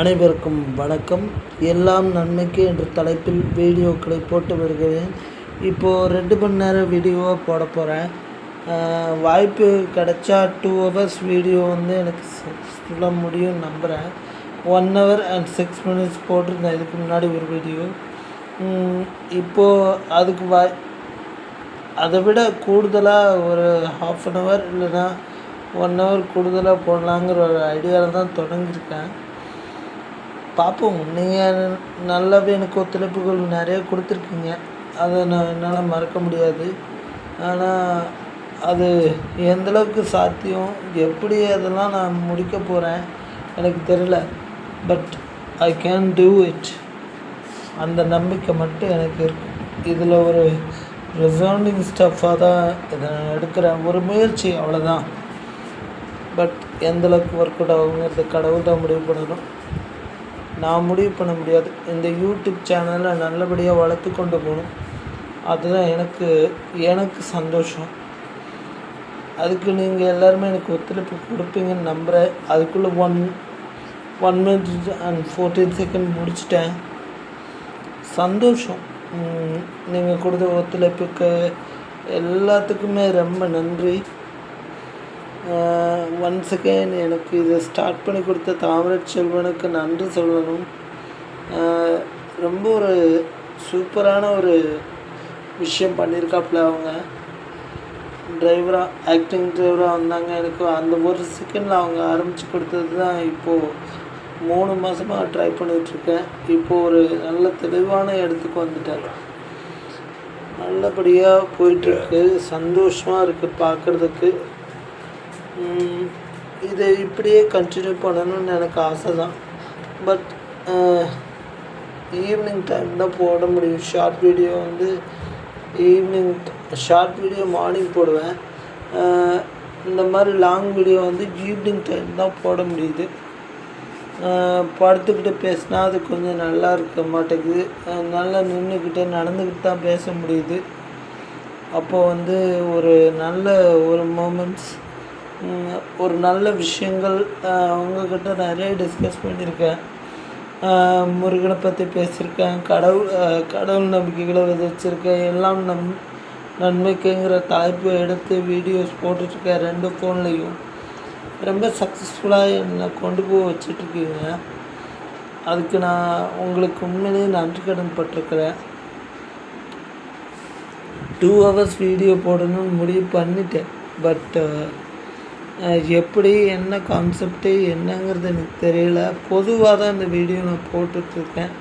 அனைவருக்கும் வணக்கம். எல்லாம் நன்மைக்கு என்ற தலைப்பில் வீடியோக்களை போட்டு வருகிறேன். இப்போது 2 மணி நேரம் வீடியோவாக போட போகிறேன். வாய்ப்பு கிடைச்சா 2 hours வீடியோ எனக்கு சக்ஸஸ்ஃபுல்லாக முடியும்னு நம்புகிறேன். 1 hour and 6 minutes போட்டிருந்தேன் இதுக்கு முன்னாடி ஒரு வீடியோ. இப்போது அதுக்கு அதை விட கூடுதலாக ஒரு 1/2 hour இல்லைன்னா 1 hour கூடுதலாக போடலாங்கிற ஒரு ஐடியாவில் தான் தொடங்கியிருக்கேன். பார்ப்போம். நீங்கள் நல்லாவே எனக்கு ஒத்துழைப்புகள் நிறைய கொடுத்துருக்கீங்க. அதை என்னால் மறக்க முடியாது. ஆனால் அது எந்தளவுக்கு சாத்தியம், எப்படி அதெல்லாம் நான் முடிக்க போகிறேன் எனக்கு தெரியல. But I can do it. அந்த நம்பிக்கை மட்டும் எனக்கு இருக்குது. இதில் ஒரு ரிசவுண்டிங் ஸ்டஃப்பாக தான் இதை நான் எடுக்கிறேன். ஒரு முயற்சி, அவ்வளோதான். பட் எந்தளவுக்கு ஒர்க் அவுட் ஆகுங்கிறது கடவுள் தான் முடிவு பண்ணணும். நான் முடிவு பண்ண முடியாது. இந்த யூடியூப் சேனலை நல்லபடியாக வளர்த்து கொண்டு போகணும். அதுதான் எனக்கு சந்தோஷம். அதுக்கு நீங்கள் எல்லாருமே எனக்கு ஒத்துழைப்பு கொடுப்பீங்கன்னு நம்புகிறேன். அதுக்குள்ளே 1 minute and 14 seconds முடிச்சிட்டேன். சந்தோஷம். நீங்கள் கொடுத்த ஒத்துழைப்புக்கு எல்லாத்துக்குமே ரொம்ப நன்றி. ஒன்ஸ் அகெயின் எனக்கு இதை ஸ்டார்ட் பண்ணி கொடுத்த தாமரைச் செல்வனுக்கு நன்றி சொல்லணும். ரொம்ப ஒரு சூப்பரான ஒரு விஷயம் பண்ணியிருக்காப்புல. அவங்க ஆக்டிங் டிரைவராக வந்தாங்க. எனக்கு அந்த ஒரு செகண்டில் அவங்க ஆரம்பித்து கொடுத்தது தான். இப்போது 3 மாதமாக ட்ரை பண்ணிகிட்ருக்கேன். இப்போது ஒரு நல்ல தெளிவான இடத்துக்கு வந்துட்டேன். நல்லபடியாக போயிட்டுருக்கு. சந்தோஷமாக இருக்குது பார்க்குறதுக்கு. இதை இப்படியே கண்டினியூ பண்ணணும்னு எனக்கு ஆசை தான். பட் ஈவினிங் டைம் தான் போட முடியும். Short video evening, short video morning போடுவேன். இந்த மாதிரி லாங் வீடியோ ஈவினிங் டைம் தான் போட முடியுது. படுத்துக்கிட்டு பேசினா அது கொஞ்சம் நல்லா இருக்க மாட்டேங்குது. நல்லா நின்றுக்கிட்டு நடந்துக்கிட்டு தான் பேச முடியுது. அப்போது ஒரு நல்ல ஒரு மூமெண்ட்ஸ், ஒரு நல்ல விஷயங்கள் அவங்கக்கிட்ட நிறைய டிஸ்கஸ் பண்ணியிருக்கேன். முருகனை பற்றி பேசியிருக்கேன். கடவுள் நம்பிக்கைகளை விதைச்சிருக்கேன். எல்லாம் நன்மைக்குங்கிற தலைப்பை எடுத்து வீடியோஸ் போட்டுட்ருக்கேன் 2 ஃபோன்லேயும். ரொம்ப சக்ஸஸ்ஃபுல்லாக என்னை கொண்டு போய் வச்சிட்ருக்கீங்க. அதுக்கு நான் உங்களுக்கு உண்மையிலேயே நன்றி கடன் பட்டிருக்கிறேன். 2 hours வீடியோ போடணும்னு முடிவு பண்ணிட்டேன். பட் எப்படி, என்ன கான்செப்டு என்னங்கிறது எனக்கு தெரியல. பொதுவாக தான் இந்த வீடியோ நான் போட்டுட்ருக்கேன்.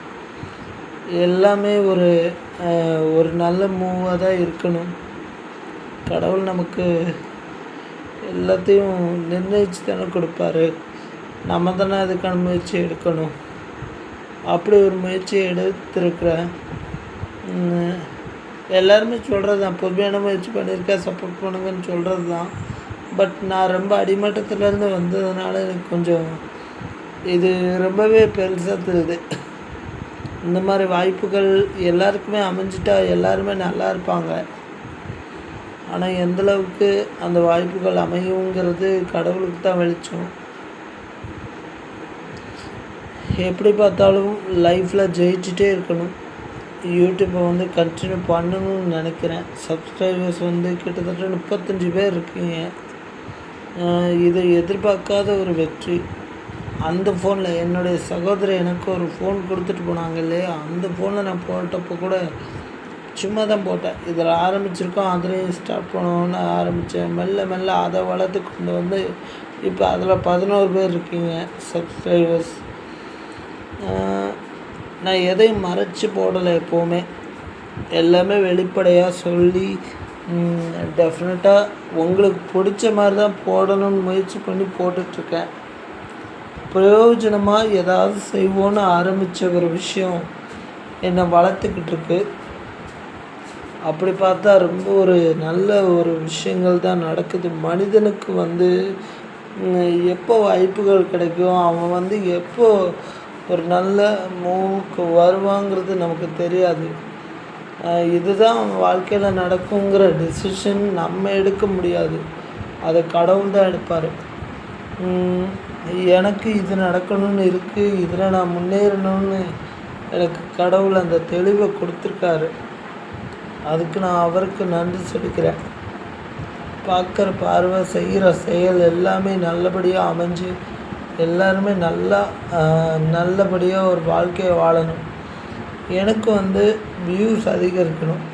எல்லாமே ஒரு நல்ல மூவாக தான் இருக்கணும். கடவுள் நமக்கு எல்லாத்தையும் நிர்ணயித்து தானே கொடுப்பாரு. நம்ம தானே அதுக்கான முயற்சி எடுக்கணும். அப்படி ஒரு முயற்சியை எடுத்துருக்குறேன். எல்லாருமே சொல்கிறது தான், பொறுமையான முயற்சி பண்ணியிருக்கேன், சப்போர்ட் பண்ணுங்கன்னு சொல்கிறது தான். பட் நான் ரொம்ப அடிமட்டத்துலேருந்து வந்ததுனால எனக்கு கொஞ்சம் இது ரொம்பவே பெருசாக தெரியுது. இந்த மாதிரி வாய்ப்புகள் எல்லாருக்குமே அமைஞ்சிட்டா எல்லாருமே நல்லா இருப்பாங்க. ஆனால் எந்தளவுக்கு அந்த வாய்ப்புகள் அமையுங்கிறது கடவுளுக்கு தான் வெளிச்சம். எப்படி பார்த்தாலும் லைஃப்பில் ஜெயிச்சுட்டே இருக்கணும். யூடியூப்பை கண்டினியூ பண்ணணும்னு நினைக்கிறேன். சப்ஸ்கிரைபர்ஸ் கிட்டத்தட்ட 35 பேர் இருக்கீங்க. இதை எதிர்பார்க்காத ஒரு வெற்றி. அந்த ஃபோனில் என்னுடைய சகோதரி எனக்கு ஒரு ஃபோன் கொடுத்துட்டு போனாங்க இல்லையா, அந்த ஃபோனில் நான் போட்டப்போ கூட சும்மா தான் போட்டேன். இதில் ஆரம்பிச்சிருக்கோம், அதுலேயும் ஸ்டார்ட் பண்ணணுன்னு ஆரம்பித்தேன். மெல்ல மெல்ல அதை வளர்த்து கொண்டு இப்போ அதில் 11 பேர் இருக்கீங்க சப்ஸ்கிரைபர்ஸ். நான் எதையும் மறைச்சி போடலை. எப்போவுமே எல்லாமே வெளிப்படையாக சொல்லி டெஃபினட்டாக உங்களுக்கு பிடிச்ச மாதிரி தான் போடணும்னு முயற்சி பண்ணி போட்டுட்ருக்கேன். பிரயோஜனமாக ஏதாவது செய்வோன்னு ஆரம்பித்த ஒரு விஷயம் என்னை வளர்த்துக்கிட்டு இருக்கு. அப்படி பார்த்தா ரொம்ப ஒரு நல்ல ஒரு விஷயங்கள் தான் நடக்குது. மனிதனுக்கு எப்போ வாய்ப்புகள் கிடைக்கும், அவன் எப்போ ஒரு நல்ல மூவுக்கு வருவாங்கிறது நமக்கு தெரியாது. இதுதான் வாழ்க்கையில் நடக்குங்கிற டிசிஷன் நம்ம எடுக்க முடியாது. அதை கடவுள் தான் எடுப்பார். எனக்கு இது நடக்கணும்னு இருக்குது, இதில் நான் முன்னேறணும்னு எனக்கு கடவுள் அந்த தெளிவை கொடுத்துருக்காரு. அதுக்கு நான் அவருக்கு நன்றி சொல்லிக்கிறேன். பார்க்குற பார்வை, செய்கிற செயல் எல்லாமே நல்லபடியாக அமைஞ்சு எல்லாருமே நல்லபடியாக ஒரு வாழ்க்கையை வாழணும். எனக்கு வியூஸ் அதிகரிக்கணும்.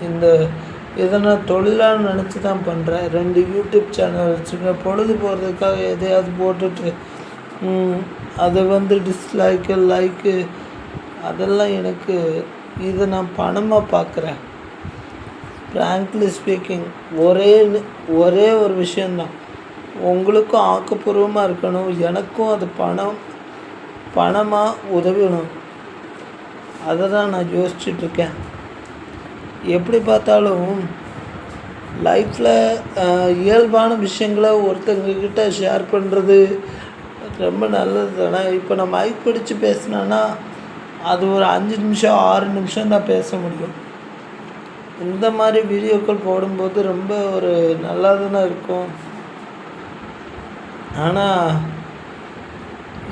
இதை நான் தொழிலாக நினச்சி தான் பண்ணுறேன். 2 யூடியூப் சேனல் வச்சுருக்கேன். பொழுது போகிறதுக்காக எதையாவது போட்டுட்டு அது டிஸ்லைக்கு லைக்கு அதெல்லாம் எனக்கு இதை நான் பணமாக பார்க்குறேன். ஃப்ராங்க்லி ஸ்பீக்கிங் ஒரே ஒரு விஷயந்தான், உங்களுக்கும் ஆக்கப்பூர்வமாக இருக்கணும், எனக்கும் அது பணமாக உதவணும். அதை தான் நான் யோசிச்சுட்ருக்கேன். எப்படி பார்த்தாலும் லைஃப்பில் இயல்பான விஷயங்களை ஒருத்தங்கக்கிட்ட ஷேர் பண்ணுறது ரொம்ப நல்லது தானே. இப்போ நான் மைக் பிடிச்சி பேசினேன்னா அது ஒரு 5 நிமிஷம் 6 நிமிஷம் தான் பேச முடியும். இந்த மாதிரி வீடியோக்கள் போடும்போது ரொம்ப ஒரு நல்லா தானே இருக்கும். ஆனால்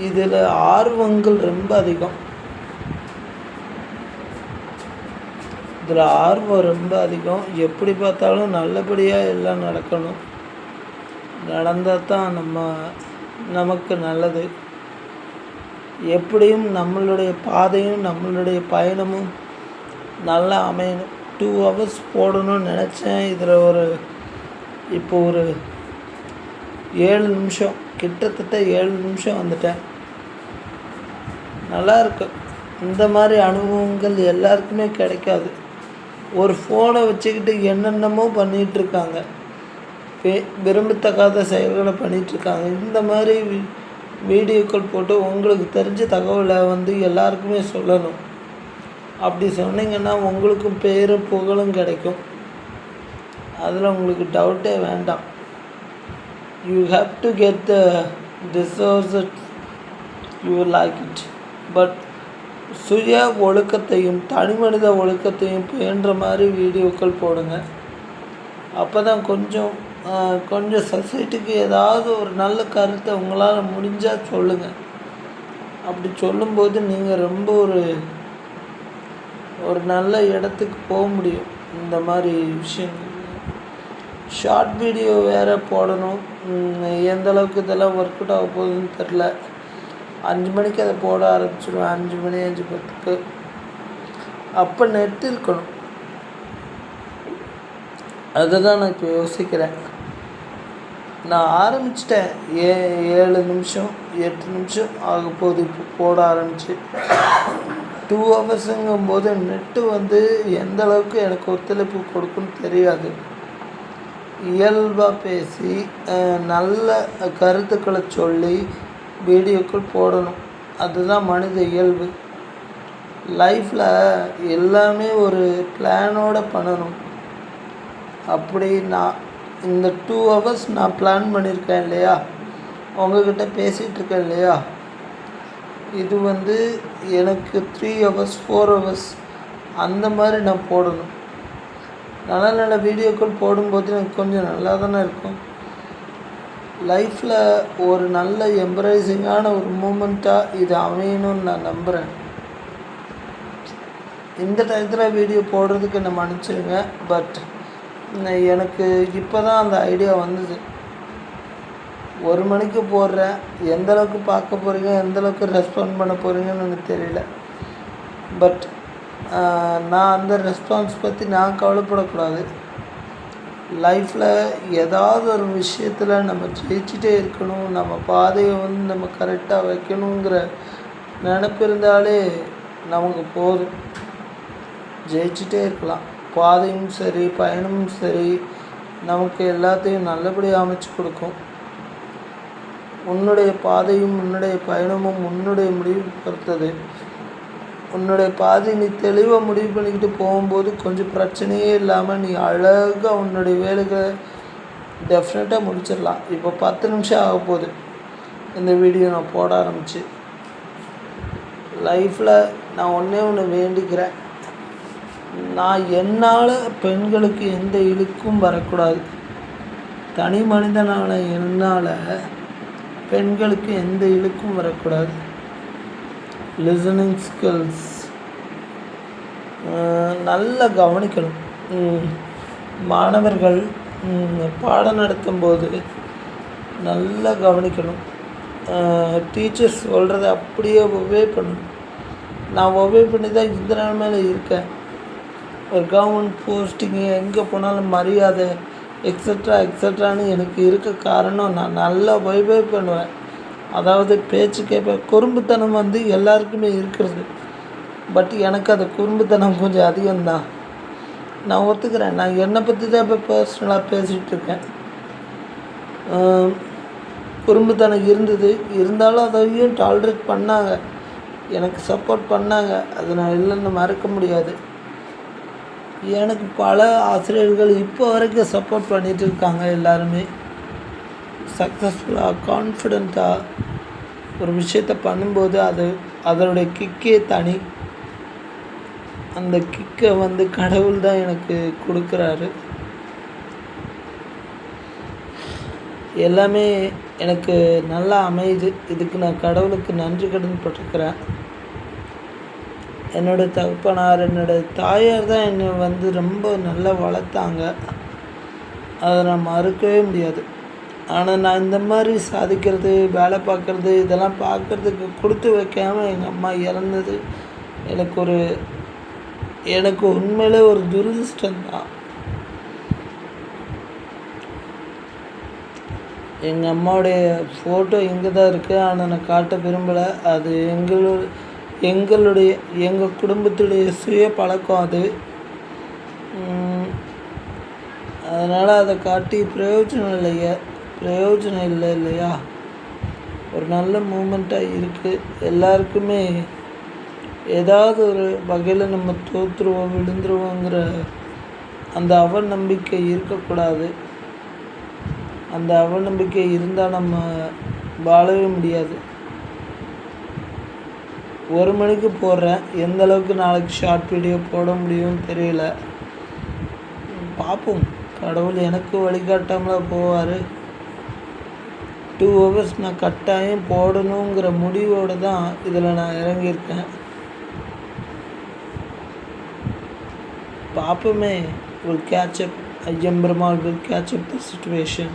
இதில் ஆர்வங்கள் ரொம்ப அதிகம். எப்படி பார்த்தாலும் நல்லபடியாக எல்லாம் நடக்கணும். நடந்தால் தான் நமக்கு நல்லது. எப்படியும் நம்மளுடைய பாதையும் நம்மளுடைய பயணமும் நல்லா அமையணும். 2 hours போடணும்னு நினச்சேன். இதில் இப்போ ஒரு 7 நிமிஷம், கிட்டத்தட்ட 7 நிமிஷம் வந்துட்டேன். நல்லா இருக்கு. இந்த மாதிரி அனுபவங்கள் எல்லாருக்குமே கிடைக்காது. ஒரு ஃபோனை வச்சுக்கிட்டு என்னென்னமோ பண்ணிகிட்ருக்காங்க, விரும்பத்தக்காத செயல்களை பண்ணிகிட்ருக்காங்க. இந்த மாதிரி வீடியோக்கள் போட்டு உங்களுக்கு தெரிஞ்ச தகவலை எல்லாருக்குமே சொல்லணும். அப்படி சொன்னீங்கன்னா உங்களுக்கும் பேரும் புகழும் கிடைக்கும். அதில் உங்களுக்கு டவுட்டே வேண்டாம். You have to get the resources you like it. But சுய ஒழுக்கத்தையும் தனிமனித ஒழுக்கத்தையும் பேணுற மாதிரி வீடியோக்கள் போடுங்க. அப்போ தான் கொஞ்சம் சொசைட்டிக்கு ஏதாவது ஒரு நல்ல கருத்தை உங்களால் முடிஞ்சால் சொல்லுங்கள். அப்படி சொல்லும்போது நீங்கள் ரொம்ப ஒரு நல்ல இடத்துக்கு போக முடியும். இந்த மாதிரி விஷயங்கள் ஷார்ட் வீடியோ வேறு போடணும். எந்த அளவுக்கு இதெல்லாம் ஒர்க் அவுட் ஆக போகுதுன்னு தெரில. 5 மணிக்கு அதை போட ஆரம்பிச்சிடுவேன். 5 மணி 5:10க்கு. அப்போ நெட் இருக்கணும். அதை தான் நான் இப்போ யோசிக்கிறேன். நான் ஆரம்பிச்சிட்டேன். 7 நிமிஷம் 8 நிமிஷம் ஆக போகுது இப்போ போட ஆரம்பிச்சு. 2 ஹவர்ஸுங்கும்போது நெட்டு எந்த அளவுக்கு எனக்கு ஒத்துழைப்பு கொடுக்குன்னு தெரியாது. இயல்பாக பேசி நல்ல கருத்துக்களை சொல்லி வீடியோக்கள் போடணும். அதுதான் மனித இயல்பு. லைஃப்பில் எல்லாமே ஒரு பிளானோடு பண்ணணும். அப்படி நான் இந்த 2 hours நான் பிளான் பண்ணியிருக்கேன் இல்லையா, உங்கள்கிட்ட பேசிகிட்ருக்கேன் இல்லையா, இது எனக்கு 3 hours 4 hours அந்த மாதிரி நான் போடணும். நல்ல வீடியோக்கள் போடும்போது எனக்கு கொஞ்சம் நல்லா தானே இருக்கும். லைஃப்பில் ஒரு நல்ல எம்ப்ரைசிங்கான ஒரு மூமெண்ட்டாக இது அமையணும்னு நான் நம்புகிறேன். இந்த டயத்தில் வீடியோ போடுறதுக்கு என்னை மன்னிச்சிடுங்க. பட் எனக்கு இப்போ தான் அந்த ஐடியா வந்தது. 1 மணிக்கு போடுறேன். எந்தளவுக்கு பார்க்க போகிறீங்க, எந்தளவுக்கு ரெஸ்பாண்ட் பண்ண போகிறீங்கன்னு எனக்கு தெரியல. பட் நான் அந்த ரெஸ்பான்ஸ் பற்றி நான் கவலைப்படக்கூடாது. லைஃப்பில் ஏதாவது ஒரு விஷயத்தில் நம்ம ஜெயிச்சிட்டே இருக்கணும், நம்ம பாதையை நம்ம கரெக்டாக வைக்கணுங்கிற நினப்பு இருந்தாலே நமக்கு போதும். ஜெயிச்சிட்டே இருக்கலாம். பாதையும் சரி பயணமும் சரி நமக்கு எல்லாத்தையும் நல்லபடியாக அமைச்சு கொடுக்கும். உன்னுடைய பாதையும் உன்னுடைய பயணமும் உன்னுடைய முடிவு பொறுத்தது. உன்னுடைய பாதை நீ தெளிவாக முடிவு பண்ணிக்கிட்டு போகும்போது கொஞ்சம் பிரச்சனையே இல்லாமல் நீ அழகாக உன்னுடைய வேலைகளை டெஃபினட்டாக முடிச்சிடலாம். இப்போ 10 நிமிஷம் ஆக போகுது இந்த வீடியோ நான் போட ஆரம்பிச்சு. லைஃப்பில் நான் ஒன்று வேண்டிக்கிறேன். என்னால் பெண்களுக்கு எந்த இழுக்கும் வரக்கூடாது. தனி மனிதனான என்னால் பெண்களுக்கு எந்த இழுக்கும் வரக்கூடாது. லிசனிங் ஸ்கில்ஸ் நல்லா கவனிக்கணும். மாணவர்கள் பாடம் நடத்தும்போது நல்லா கவனிக்கணும். டீச்சர்ஸ் சொல்கிறத அப்படியே ஒபே பண்ணணும். நான் ஒபே பண்ணி தான் இந்த நிலைமையில் இருக்கேன். ஒரு கவர்மெண்ட் போஸ்டிங்கு எங்கே போனாலும் மரியாதை எக்ஸட்ரான்னு எனக்கு இருக்க காரணம் நான் நல்லா ஒபே பண்ணுவேன். அதாவது பேச்சு கேட்பேன். குறும்புத்தனம் எல்லாருக்குமே இருக்கிறது. பட் எனக்கு அது குறும்புத்தனம் கொஞ்சம் அதிகம்தான். நான் ஒத்துக்கிறேன். நான் என்னை பற்றி தான் இப்போ பர்சனலாக பேசிகிட்ருக்கேன். குறும்புத்தனம் இருந்தாலும் அதையும் டாலரேட் பண்ணாங்க, எனக்கு சப்போர்ட் பண்ணாங்க. அது நான் இல்லைன்னு மறக்க முடியாது. எனக்கு பல ஆசிரியர்கள் இப்போ வரைக்கும் சப்போர்ட் பண்ணிகிட்டு இருக்காங்க. எல்லாருமே சக்ஸஸ்ஃபுல்லாக கான்ஃபிடெண்ட்டாக ஒரு விஷயத்தை பண்ணும்போது அதனுடைய கிக்கே தனி. அந்த கிக்கை கடவுள் தான் எனக்கு கொடுக்குறாரு. எல்லாமே எனக்கு நல்லா அமையுது. இதுக்கு நான் கடவுளுக்கு நன்றி கடன் பட்டிருக்கிறேன். என்னோடய தகப்பனார், என்னோடய தாயார் தான் என்னை ரொம்ப நல்லா வளர்த்தாங்க. அதை நான் மறுக்கவே முடியாது. ஆனால் நான் இந்த மாதிரி சாதிக்கிறது, வேலை பார்க்குறது, இதெல்லாம் பார்க்குறதுக்கு கொடுத்து வைக்காமல் எங்கள் அம்மா இறந்தது எனக்கு உண்மையிலே ஒரு துரதிர்ஷ்டம்தான். எங்கள் அம்மாவுடைய ஃபோட்டோ இங்கே தான் இருக்குது. ஆனால் நான் காட்ட விரும்பலை. அது எங்கள் குடும்பத்துடைய சுய பழக்கம் அது. அதனால் அதை காட்டி பிரயோஜனம் இல்லை இல்லையா? ஒரு நல்ல மூமெண்ட்டாக இருக்குது. எல்லாருக்குமே ஏதாவது ஒரு வகையில் நம்ம தோற்றுருவோம், விழுந்துருவோங்கிற அந்த அவநம்பிக்கை இருக்கக்கூடாது. அந்த அவநம்பிக்கை இருந்தால் நம்ம வாழவே முடியாது. 1 மணிக்கு போடுறேன். எந்த அளவுக்கு நாளைக்கு ஷார்ட் வீடியோ போட முடியும்னு தெரியல. பார்ப்போம். கடவுள் எனக்கு வழிகாட்டாமல் போவார். 2 hours நான் கட்டாயம் போடணுங்கிற முடிவோடு தான் இதில் நான் இறங்கியிருக்கேன். பார்ப்போமே. will catch up. I'm Perumal will catch up the situation.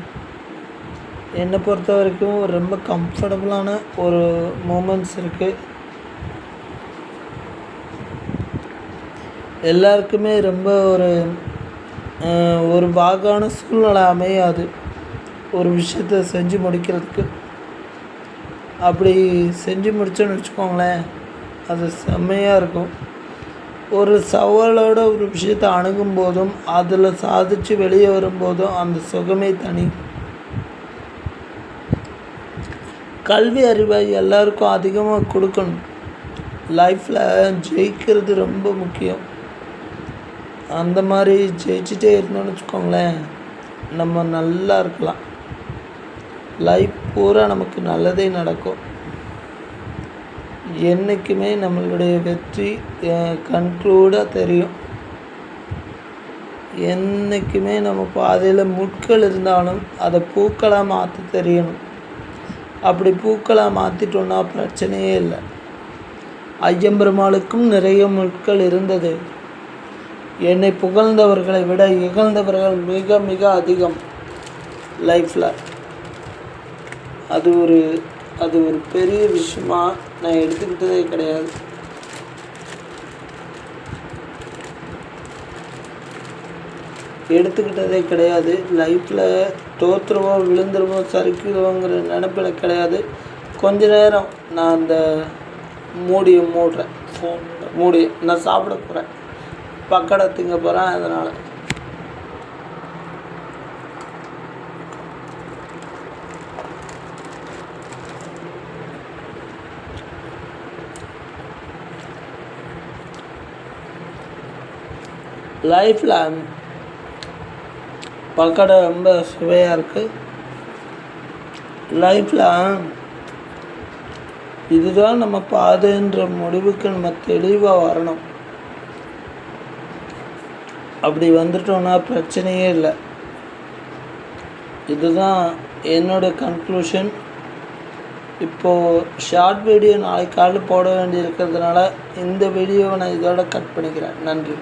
என்னை பொறுத்த வரைக்கும் ரொம்ப கம்ஃபர்டபுளான ஒரு மூமெண்ட்ஸ் இருக்குது. எல்லாருக்குமே ரொம்ப ஒரு வாகான சூழ்நிலை அமையாது ஒரு விஷயத்தை செஞ்சு முடிக்கிறதுக்கு. அப்படி செஞ்சு முடிச்சோன்னு வச்சுக்கோங்களேன், அது செம்மையாக இருக்கும். ஒரு சவாலோட ஒரு விஷயத்தை அணுகும் போதும் அதில் சாதித்து வெளியே வரும்போதும் அந்த சுகமே தனி. கல்வி அறிவை எல்லாருக்கும் அதிகமாக கொடுக்கணும். லைஃப்பில் ஜெயிக்கிறது ரொம்ப முக்கியம். அந்த மாதிரி ஜெயிச்சுட்டே இருந்தோம்னு வச்சுக்கோங்களேன், நம்ம நல்லா இருக்கலாம். லைஃப் பூரா நமக்கு நல்லதே நடக்கும். என்றைக்குமே நம்மளுடைய வெற்றி கண்க்ளூடாக தெரியும். என்றைக்குமே நம்ம பாதையில் முட்கள் இருந்தாலும் அதை பூக்களாக மாற்ற தெரியணும். அப்படி பூக்களாக மாற்றிட்டோன்னா பிரச்சனையே இல்லை. ஐயம்பெருமாளுக்கும் நிறைய முட்கள் இருந்தது. என்னை புகழ்ந்தவர்களை விட இகழ்ந்தவர்கள் மிக மிக அதிகம் லைஃப்பில். அது ஒரு பெரிய விஷயமா நான் எடுத்துக்கிட்டதே கிடையாது. லைஃப்பில் தோற்றுருவோம், விழுந்துருவோம், சறுக்கிடுவோங்கிற நினைப்பில் கிடையாது. கொஞ்ச நேரம் நான் அந்த மூடுறேன். ஃபோன் நான் சாப்பிட போகிறேன், பக்கடை திங்க போகிறேன். அதனால் லைஃப்பில் பக்கடை ரொம்ப சுவையாக இருக்குது. லைஃப்பில் இதுதான் நம்ம பாதைன்ற முடிவுக்கு நம்ம தெளிவாக வரணும். அப்படி வந்துட்டோன்னா பிரச்சனையே இல்லை. இதுதான் என்னோடய கன்க்ளூஷன். இப்போது ஷார்ட் வீடியோ நாளைக்கு காலையில் போட வேண்டி இருக்கிறதுனால இந்த வீடியோவை நான் இதோட கட் பண்ணிக்கிறேன். நன்றி.